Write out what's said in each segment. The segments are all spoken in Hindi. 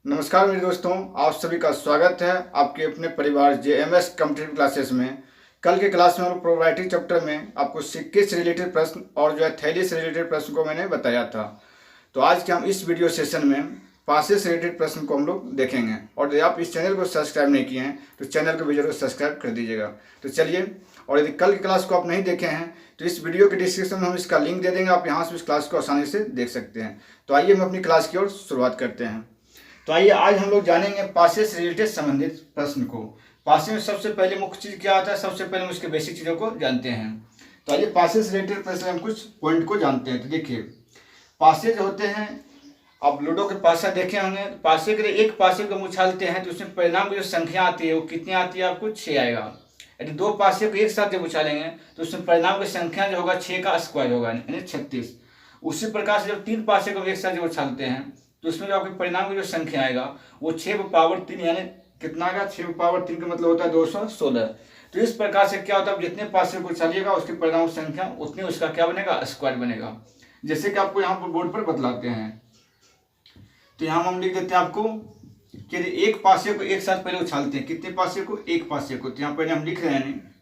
नमस्कार मेरे दोस्तों, आप सभी का स्वागत है आपके अपने परिवार जेएमएस कॉम्पिटिटिव क्लासेस में। कल के क्लास में हम प्रोबेबिलिटी चैप्टर में आपको सिक्के से रिलेटेड प्रश्न और जो है थैली से रिलेटेड प्रश्न को मैंने बताया था। तो आज के हम इस वीडियो सेशन में पासे से रिलेटेड प्रश्न को हम लोग देखेंगे। और यदि आप इस चैनल को सब्सक्राइब नहीं किए हैं तो चैनल को भी जरूर सब्सक्राइब कर दीजिएगा। तो चलिए, और यदि कल की क्लास को आप नहीं देखे हैं तो इस वीडियो के डिस्क्रिप्शन में हम इसका लिंक दे देंगे, आप यहाँ से इस क्लास को आसानी से देख सकते हैं। तो आइए हम अपनी क्लास की ओर शुरुआत करते हैं। तो आइए आज हम लोग जानेंगे पासे से रिलेटेड संबंधित प्रश्न को। पासे में सबसे पहले मुख्य चीज क्या आता है, सबसे पहले हम उसके बेसिक चीजों को जानते हैं। तो आइए पासे से रिलेटेड प्रश्न हम कुछ पॉइंट को जानते हैं। तो देखिए, पासे जो होते हैं, आप लूडो के पासा देखे होंगे। पासे के लिए एक पासे को हम उछालते हैं तो उसमें परिणाम की जो संख्या आती है वो कितनी आती है, आपको 6 आएगा। यदि दो पासे को एक साथ जब उछालेंगे तो उसमें परिणाम की संख्या जो होगा 6 का स्क्वायर होगा, यानी 36। उसी प्रकार से जब तीन पासे को एक साथ जब उछालते हैं तो उसमें जो आपके परिणाम की जो संख्या आएगा वो 6 पावर 3, यानी कितना आएगा, 6 पावर 3 का मतलब होता है 216। तो इस प्रकार से क्या होता है, जितने पासे को उछालिएगा उसके परिणाम संख्या उतनी उसका क्या बनेगा, स्क्वायर बनेगा। जैसे कि आपको यहाँ पर बोर्ड पर बतलाते हैं। तो यहाँ हम लिख देते हैं आपको कि एक पासे को एक साथ पहले उछालते हैं, कितने पासे को, एक पासे को। तो यहाँ पहले हम लिख रहे हैं,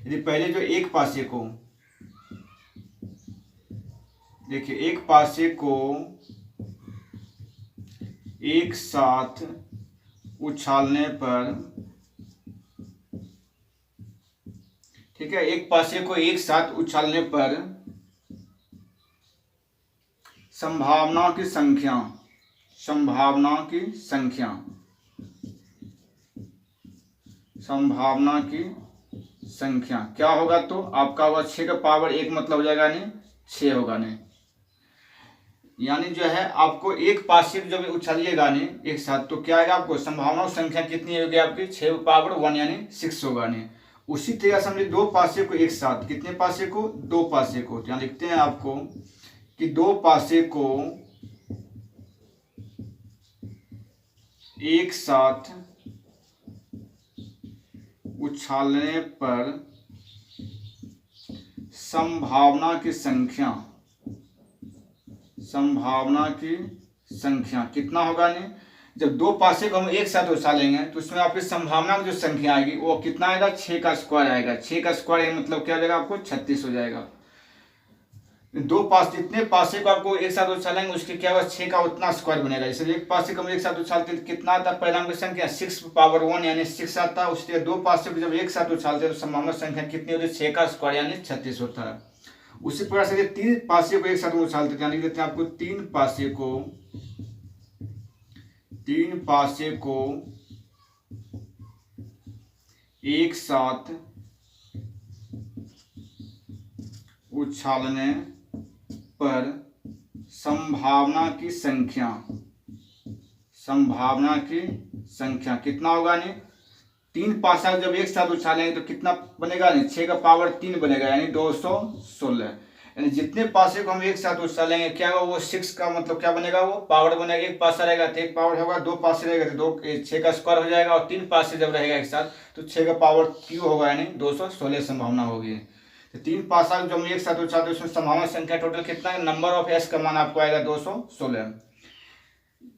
यदि पहले जो एक पासे को, देखिए एक पासे को एक साथ उछालने पर, ठीक है, एक पासे को एक साथ उछालने पर संभावना की संख्या क्या होगा, तो आपका होगा 6 का पावर 1 मतलब हो जाएगा नहीं 6 होगा नहीं। यानी जो है आपको एक पासे जब उछालिएगा नहीं एक साथ तो क्या आएगा, आपको संभावना संख्या कितनी होगी आपकी, 6 पावर 1 यानी 6 होगा नहीं। उसी तरह से हमने दो पासे को एक साथ, कितने पासे को, दो पासे को, यहाँ लिखते हैं आपको कि दो पासे को एक साथ उछालने पर संभावना की संख्या कितना होगा नहीं। जब दो पासे को हम एक साथ उछालेंगे तो उसमें आपकी संभावना की जो संख्या आएगी वो कितना आएगा, 6 का स्क्वायर आएगा। 6 का स्क्वायर मतलब क्या हो जाएगा, आपको 36 हो जाएगा। दो पास, जितने पासे को आपको एक साथ उछालेंगे उसके क्या होगा, 6 का उतना स्क्वायर बनेगा। जैसे एक पासे को हम एक साथ उछालते हैं कितना आता है, परिणाम की संख्या 6 पावर 1 यानी 6 आता है। उसके दो पासे को जब एक साथ उछालते हैं तो संभावना संख्या कितनी होती है, 6 का स्क्वायर यानी 36 होता है। उसी प्रकार से तीन पासे को एक साथ उछालते हैं, लिख देते हैं आपको तीन पासे को एक साथ उछालने पर संभावना की संख्या कितना होगा नहीं। तीन पासा जब एक साथ उछालेंगे तो कितना बनेगा नहीं, 6 का पावर 3 बनेगा यानी 216। यानी जितने पासे को हम एक साथ उछालेंगे क्या होगा, वो 6 का मतलब क्या बनेगा, वो पावर बनेगा। एक पासा रहेगा तो एक पावर होगा, दो पासे रहेगा तो 6 का स्क्वायर हो जाएगा, और तीन पासे जब रहेगा एक साथ तो 6 का पावर क्यू होगा यानी 216 संभावना होगी। तो तीन पासा जब हम एक साथ उछालते हैं उसमें संभावना संख्या टोटल कितना है, नंबर ऑफ एस का मान आपको आएगा 216।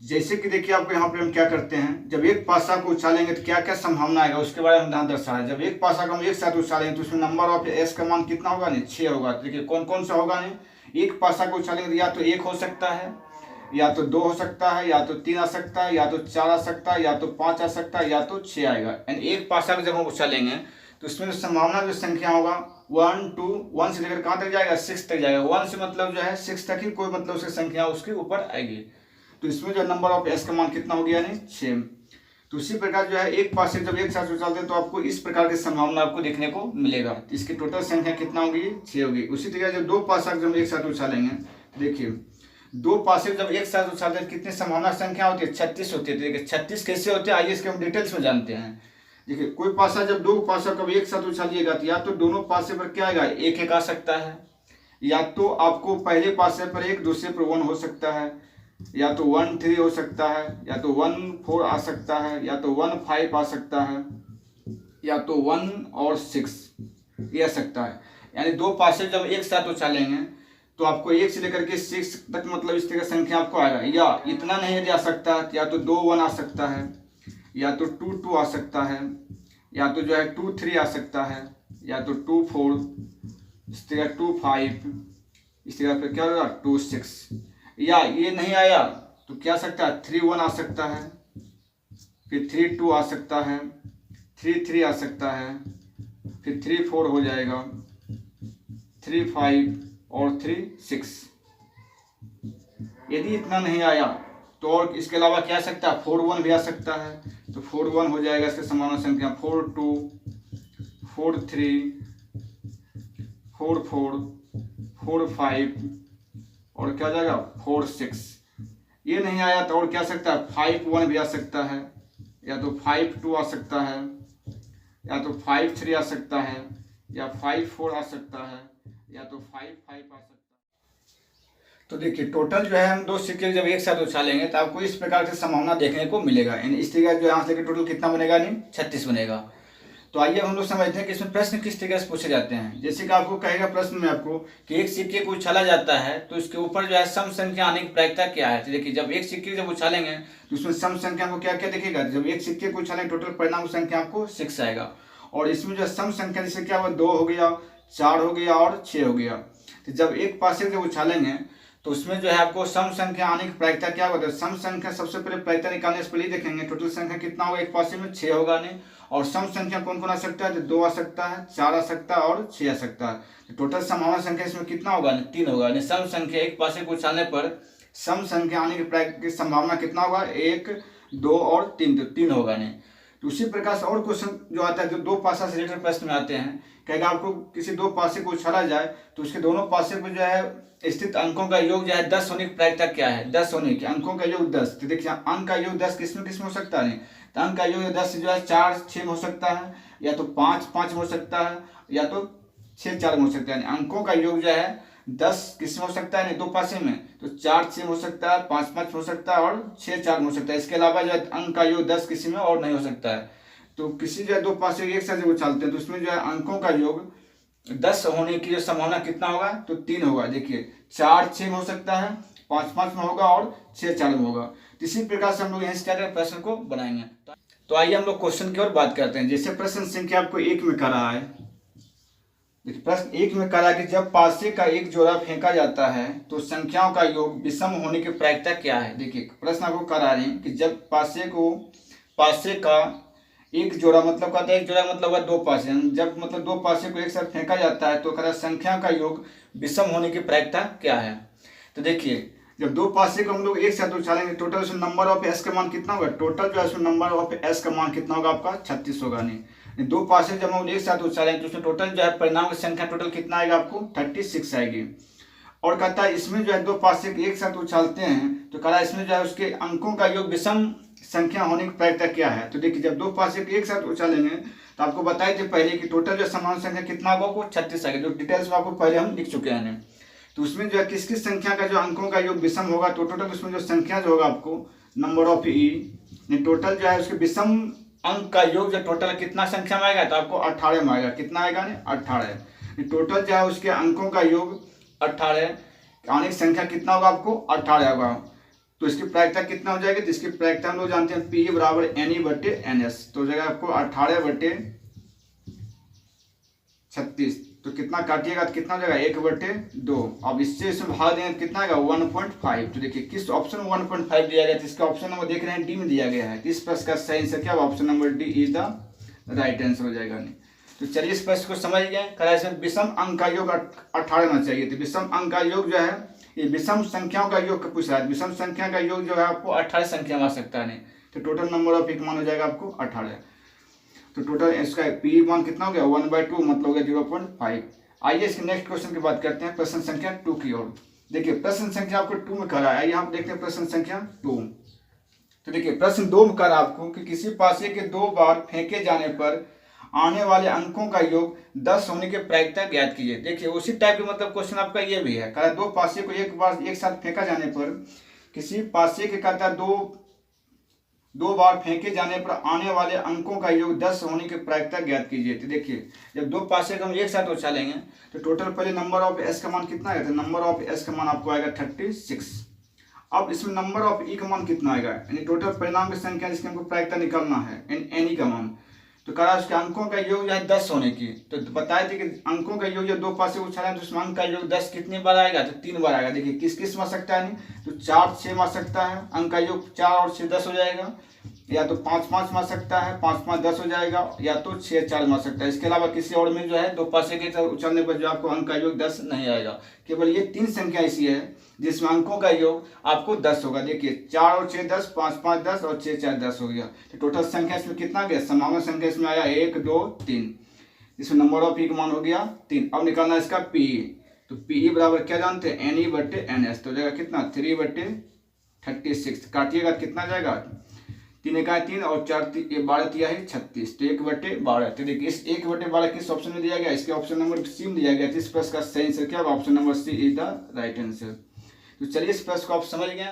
जैसे कि देखिए आपको यहाँ पे हम क्या करते हैं, जब एक पासा को उछालेंगे तो क्या क्या संभावना आएगा उसके बारे में ध्यान दर्शा है। जब एक पासा को हम एक साथ उछालेंगे तो उसमें नंबर ऑफ एस का मान कितना होगा नहीं, 6 होगा। तो देखिए कौन कौन सा होगा नहीं, एक पासा को उछालेंगे तो या तो 1 हो सकता है, या तो 2 हो सकता है, या तो 3 आ सकता है, या तो 4 आ सकता है, या तो 5 आ सकता है, या तो 6 आएगा। यानी एक पासा को जब हम उछालेंगे तो उसमें संभावना जो संख्या होगा 1 से लेकर कहाँ तक जाएगा, 6 तक जाएगा। 1 से मतलब जो है 6 तक ही कोई मतलब उसकी संख्या उसके ऊपर आएगी। तो इसमें जो नंबर ऑफ एस का मान कितना हो गया नहीं, 6। तो उसी प्रकार जो है एक पासे जब एक साथ उछालते हैं तो आपको इस प्रकार की संभावना आपको देखने को मिलेगा। तो इसकी टोटल संख्या कितना होगी, 6 होगी। उसी तरह जब दो पासा जब एक साथ उछालेंगे, देखिए दो पासे जब एक साथ उछालते हैं कितनी संभावना संख्या होती है, 36 होती है। देखिए 36 कैसे होते हैं, आइए इसके हम डिटेल्स में जानते हैं। देखिए कोई पासा जब दो पासा कभी एक साथ उछालिएगा तो या तो दोनों पासे पर क्या आएगा, 1 आ सकता है, या तो आपको पहले पासे पर 1 दूसरे पर 1 हो सकता है, या तो 1 3 हो सकता है, या तो 1 4 आ सकता है, या तो 1 5 आ सकता है, या तो 1 और 6 ये आ सकता है। यानी दो पासे जब एक साथ उछालेंगे तो आपको 1 से लेकर के 6 तक मतलब इस तरह की संख्या आपको आएगा। या इतना नहीं यदि आ सकता है, या तो 2 1 आ सकता है, या तो 2 2 आ सकता है, या तो जो है 2 3 आ सकता है, या तो 2 4, इस तरह 2 5, इस तरह फिर क्या होगा 2 6। या ये नहीं आया तो क्या सकता है 3 1 आ सकता है, फिर 3 2 आ सकता है, 3 3 आ सकता है, फिर 3 4 हो जाएगा, 3 5 और 3 6। यदि इतना नहीं आया तो और इसके अलावा क्या आ सकता है 4 1 भी आ सकता है। तो 4 1 हो जाएगा इसके समान संख्या 4 2, 4 3, 4 4, 4 5 और क्या हो जाएगा 4 6। ये नहीं आया तो और क्या आ सकता है 5 1 भी आ सकता है, या तो 5 2 आ सकता है, या तो 5 3 आ सकता है, या 5 4 आ सकता है, या तो 5 5 आ सकता है। तो देखिए टोटल जो है हम दो सिक्के जब एक साथ उछालेंगे तो आपको इस प्रकार से संभावना देखने को मिलेगा। यानी इस तरीके जो यहाँ से टोटल कितना बनेगा नहीं 36 बनेगा। तो आइए हम लोग समझते हैं कि इसमें प्रश्न किस तरीके से पूछे जाते हैं। जैसे कि आपको कहेगा प्रश्न में आपको कि एक सिक्के को उछाला जाता है तो इसके ऊपर जो है सम संख्या आने की प्रायिकता क्या है। तो देखिए जब एक सिक्के जब उछालेंगे तो उसमें सम संख्या को क्या क्या दिखेगा। जब एक सिक्के को उछालेंगे टोटल परिणाम संख्या आपको 6 आएगा। और इसमें जो सम संख्या जैसे क्या हुआ 2 हो गया, 4 हो गया और 6 हो गया। तो जब एक पास से जब उछालेंगे तो उसमें जो है आपको सम संख्या आने की प्रायिकता क्या होगा। सम संख्या सबसे पहले प्रायिकता निकालने से पहले देखेंगे टोटल संख्या कितना होगा। एक पासे में 6 होगा नहीं। और सम संख्या कौन कौन आ सकता है, 2 आ सकता है, 4 आ सकता है और 6 आ सकता है। तो टोटल संभावना संख्या इसमें कितना होगा 3 होगा। सम संख्या एक पासे को उछालने पर सम संख्या आने की संभावना कितना होगा 1 2 और 3, तो 3 होगा नहीं। तो उसी प्रकार से और क्वेश्चन जो आता है जो दो पासा से रिलेटेड प्रश्न में आते हैं, कहेगा आपको किसी दो पासे को उछाला जाए तो उसके दोनों पासे पर जो है स्थित अंकों का योग जो है 10 होने की प्रायिकता क्या है। 10 होने के अंकों का योग 10। तो देखिए अंक का योग 10 किसमें किसमें हो सकता है। तो अंक का योग 10 जो है 4 6 में हो सकता है, या तो 5 5 में हो सकता है, या तो 6 4 में हो सकता है। अंकों का योग जो है 10 किस में हो सकता है दो पासे में, तो 4 6 में हो सकता है, 5 5 में हो सकता है और 6 4 में हो सकता है। इसके अलावा जो है अंक का योग 10 किसी में और नहीं हो सकता है। तो किसी जो है दो पासे एक साथ जब उछालते हैं तो उसमें जो है अंकों का योग 10 होने की जो संभावना कितना होगा तो 3 होगा। देखिए 4 6 में हो सकता है, 5 5 में होगा और 6 4 में होगा। इसी प्रकार से हम लोग यहाँ से क्या करें प्रश्न को बनाएंगे। तो आइए हम लोग क्वेश्चन की ओर बात करते हैं। जैसे प्रश्न संख्या आपको 1 में कर रहा है। देखिए प्रश्न 1 में कहा कि जब पासे का एक जोड़ा फेंका जाता है तो संख्याओं का योग विषम होने की प्रायिकता क्या है। देखिए प्रश्न आपको करा रहे हैं कि जब पासे का एक जोड़ा मतलब कहता है एक जोड़ा मतलब हुआ दो पासे, जब मतलब दो पासे को एक साथ फेंका जाता है तो कह रहा संख्या का योग विषम होने की प्रायिकता क्या है। तो देखिए जब दो पासे को हम लोग एक साथ उछालेंगे टोटल उसमें नंबर ऑफ एस का मान कितना होगा। टोटल जो है उसमें नंबर ऑफ एस का मान कितना होगा आपका 36 होगा। नहीं दो पासे जब हम एक साथ उछालेंगे तो उसमें टोटल जो है परिणाम की संख्या टोटल कितना आएगा आपको 36 आएगी। और कहता है इसमें जो है दो पासे एक साथ उछालते हैं तो कह रहा है इसमें जो है उसके अंकों का योग विषम संख्या होने की प्रायिकता क्या है। तो देखिए जब दो पासे एक साथ उछालेंगे तो आपको बताए थे पहले कि टोटल जो समान संख्या कितना होगा आपको 36 आएगा, जो डिटेल्स में आपको पहले हम लिख चुके हैं। तो उसमें जो है किस किस संख्या का जो अंकों का योग विषम होगा तो टोटल उसमें जो संख्या जो होगा आपको नंबर ऑफ ई टोटल जो है उसके विषम अंक का योग जो टोटल कितना संख्या में आएगा तो आपको 18 में आएगा। कितना आएगा नहीं 18। टोटल जो है उसके अंकों का योग 18 आने की संख्या कितना होगा आपको 18 होगा। तो इसकी प्रायिकता कितना हो जाएगी। तो इसकी प्रायिकता हम लोग जानते हैं P बराबर NE/NS। तो जगह आपको 18/36। तो कितना काटिएगा तो कितना हो जाएगा 1/2। अब इससे इसमें भाग देंगे कितना आएगा 1.5। तो देखिए किस ऑप्शन में 1.5 दिया गया है। इसका ऑप्शन नंबर देख रहे हैं डी में दिया गया है। इस प्रश्न का सही आंसर क्या option number D is the right answer हो जाएगा। नहीं तो चलिए इस प्रश्न को समझ गए। करा इसमें विषम अंक का योग 18 होना चाहिए। तो विषम अंक का योग जो है ये विषम संख्याओं का योग पूछ रहा है। विषम संख्या का योग जो है आपको 18 संख्या में आ सकता है। नहीं तो टोटल नंबर ऑफ एक मान हो जाएगा आपको 18। तो टोटल इसका पी मान कितना हो गया 1/2 मतलब हो गया 0.5। आइए इसके नेक्स्ट क्वेश्चन की बात करते हैं प्रश्न संख्या 2 की ओर। देखिए प्रश्न संख्या आपको 2 में करा है। यहाँ देखते हैं प्रश्न संख्या 2। तो देखिए प्रश्न 2 में करा आपको कि किसी पासे के 2 बार फेंके जाने पर आने वाले अंकों का योग 10 होने की प्रायिकता ज्ञात कीजिए। देखिए उसी टाइप के मतलब क्वेश्चन आपका ये भी है। कहा दो पासे को एक बार एक साथ फेंका जाने पर किसी पासे के कहता 2 2 बार फेंके जाने पर आने वाले अंकों का योग 10 होने की प्रायिकता ज्ञात कीजिए। तो देखिए, जब 2 पासे को हम एक साथ उछालेंगे तो टोटल पहले नंबर ऑफ एस का मान कितना आएगा, तो नंबर ऑफ एस का मान आपको आएगा 36। अब इसमें नंबर ऑफ ई का मान कितना आएगा, यानी टोटल परिणाम की संख्या जिसकी हमको प्रायिकता निकालना है, एन ई का मान। तो कहा उसके अंकों का योग जो है 10 होने की, तो बताए थे कि अंकों का योग जो 2 पासे उछालें तो उसमें अंक का योग 10 कितनी बार आएगा, तो 3 बार आएगा। देखिए किस किस में आ सकता है, नहीं तो 4 6 में आ सकता है, अंक का योग 4 और 6 10 हो जाएगा, या तो 5 5 में आ सकता है, 5 5 10 हो जाएगा, या तो 6 4 में आ सकता है। इसके अलावा किसी और में जो है 2 पासे के उछालने पर जो आपको अंक का योग 10 नहीं आएगा। केवल ये 3 संख्या ऐसी है जिसमें अंकों का योग आपको 10 होगा। देखिए 4 और 6 10, 5 5 10 और 6 4 10 हो गया। तो टोटल संख्या इसमें कितना गया, समावत संख्या इसमें आया 1 2 3, इसमें नंबर ऑफ ई का मान हो गया 3। अब निकालना इसका पीई, तो पीई बराबर क्या जानते हैं, एन ई बटे एन एस। तो हो जाएगा कितना 3 बटे 36, काटिएगा कितना जाएगा, 3 1 3 और 4 12 तिया है 36, तो 1 बटे 12। तो देखिए इस 1 बटे 12 किस ऑप्शन में दिया गया, इसके ऑप्शन नंबर सी में दिया गया। तो इस प्रश्न का सही आंसर क्या होगा, option number C is the right answer. तो चलिए इस प्रश्न को आप समझ गए।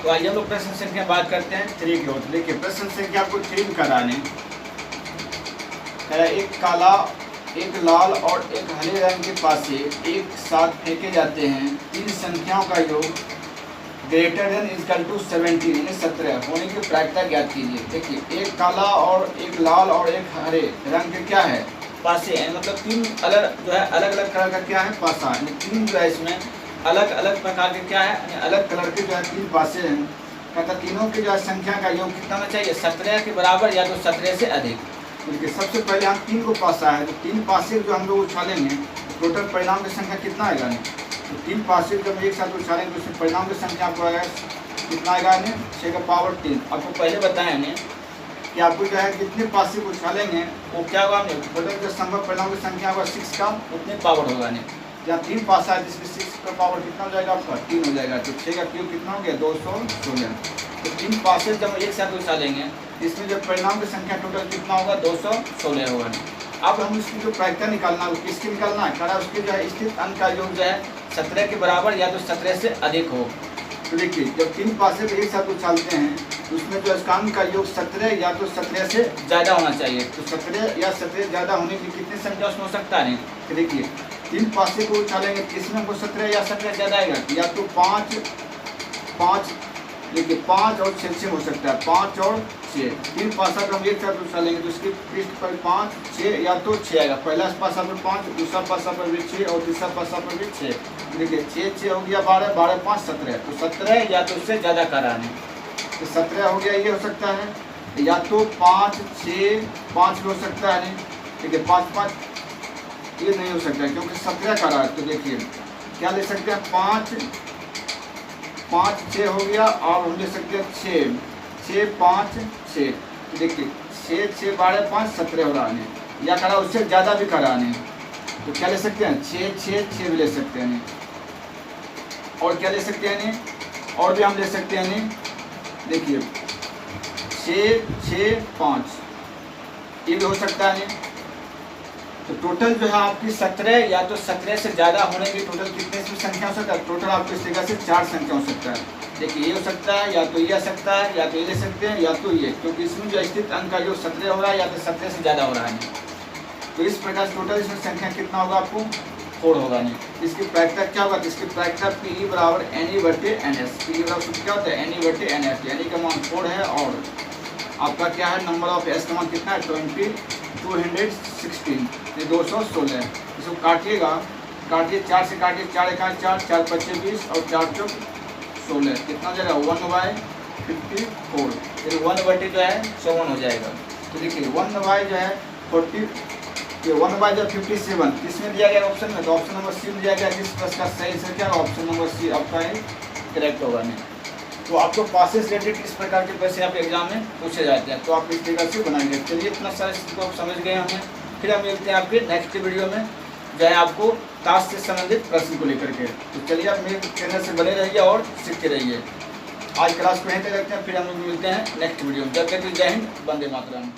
तो आइए हम लोग प्रश्न संख्या बात करते हैं 3 की ओर। देखिए प्रश्न संख्या आपको 3 कराने, एक काला, एक लाल और एक हरे रंग के पासे एक साथ फेंके जाते हैं। 3 संख्याओं का योग ग्रेटर देन इक्वल टू 17 यानी 17 होने की प्रायिकता ज्ञात कीजिए। देखिए एक काला और एक लाल और एक हरे रंग के क्या है, पासे हैं, मतलब 3 अलग जो है अलग अलग कलर का क्या है, पासा, यानी 3 जो है इसमें अलग अलग प्रकार के क्या है, अलग कलर के जो है 3 पासे हैं। कहता तीनों की जो है संख्या का योग कितना होना चाहिए, 17 के बराबर या तो 17 से अधिक। देखिए सबसे पहले हम 3 को पासा है, तो 3 पासे जो हम लोग उछालेंगे तो टोटल परिणाम की संख्या कितना आएगा, तो 3 पासे जब एक साथ उछालेंगे तो उसमें परिणाम की संख्या आपको आएगा कितना आएगा, 6 का पावर 3। आपको पहले बताया ने कि आपको जो है जितने पासे को उछालेंगे वो क्या होगा, टोटल जो संभव परिणाम की संख्या होगा 6 का उतने पावर होगा। नहीं यहाँ 3 पासा है जिसमें 6 का पावर कितना हो जाएगा आपका 3 हो जाएगा। तो 6 का क्यूब कितना हो गया 216। तो 3 पासे जब एक साथ उछालेंगे इसमें जब परिणाम की संख्या टोटल कितना होगा 216 होगा। अब हम इसकी जो प्रायिकता निकालना है किसकी निकालना है, करा उसके जो है स्थित अंक का योग जो है 17 के बराबर या तो 17 से अधिक हो। तो देखिए जब 3 पासे एक साथ उछालते हैं तो उसमें जो इसका अंक का योग 17 या तो 17 से ज़्यादा होना चाहिए। तो 17 या 17 ज़्यादा होने की कितनी संख्या उसमें हो सकता है, तो देखिए 3 पासे को उछालेंगे इसमें हमको 17 या 17 ज़्यादा आएगा, या तो 5 देखिए 5 और 6 हो सकता है, 5 और 6। 3 पासा को हम एक साथ उछालेंगे तो इसके पृष्ठ पर 5 6 या तो 6 आएगा। पहला पासा पर 5, दूसरा पासा पर भी 6 और तीसरा पासा पर भी 6। देखिए 6 6 हो गया 12, 12 5 17। तो 17 या तो उससे ज़्यादा कराने, तो 17 हो गया, ये हो सकता है, या तो 5 6 5 भी हो सकता है। नहीं ठीक है 5 5 ये नहीं हो सकता क्योंकि 17 का रहा है। तो देखिए क्या ले सकते हैं 5 5 6 हो गया, और हम ले सकते हैं 6 6 5 6। तो देखिए 6 6 12 5 17 हो रहा है, या करा उससे ज़्यादा भी कराने, तो क्या ले सकते हैं 6 6 6 भी ले सकते हैं। और क्या ले सकते हैं, और भी हम ले सकते हैं। देखिए 6 6 5 ये भी हो सकता है। तो टोटल जो है आपकी 17 या तो 17 से ज़्यादा होने की टोटल कितने इसमें संख्या हो सकता है, टोटल आपको इस जगह से 4 संख्या हो सकता है। देखिए ये हो सकता है, या तो ये आ सकता है, या तो ये ले सकते हैं, या तो ये, क्योंकि इसमें जो स्थित अंक का जो 17 हो रहा है या तो 17 से ज़्यादा हो रहा है। तो इस प्रकार टोटल इसमें संख्या कितना होगा आपको 4 होगा। नहीं इसकी प्रायिकता क्या होगा, तो इसकी प्रायिकता पी बराबर एन ई बटे एन एस। पी बराबर क्या होता है एन ई बटे एन एस, यानी का मान 4 है और आपका क्या है नंबर ऑफ एस का मान कितना है 216, 216। इसको काटिएगा, काटिए 4 से काटिए, 4 1 4 4 5 20 और 4 4 16, कितना हो जाएगा 1/54, फिर 1/, जो है 54 हो जाएगा। तो देखिए 1/, जो है 40, 1/57 किसमें दिया गया ऑप्शन में, तो ऑप्शन नंबर सी में दिया गया। जिस प्रश्न का सही आंसर क्या होगा, ऑप्शन नंबर सी आपका है करेक्ट होगा। नहीं तो आपको पासेस रिलेटेड इस प्रकार के प्रश्न आपके एग्जाम में पूछे जाते हैं, तो आप इस तरीके से बनाएंगे। चलिए इतना सारा इसको आप समझ गए हमें, फिर हम मिलते हैं आपके नेक्स्ट वीडियो में जो है आपको टास्क से संबंधित प्रश्न को लेकर के। तो चलिए आप मेरे चैनल से बने रहिए और सीखते रहिए। आज क्लास को यहीं तक रखते हैं, फिर हम लोग मिलते हैं नेक्स्ट वीडियो में। जब तक जय हिंद, वंदे मातरम।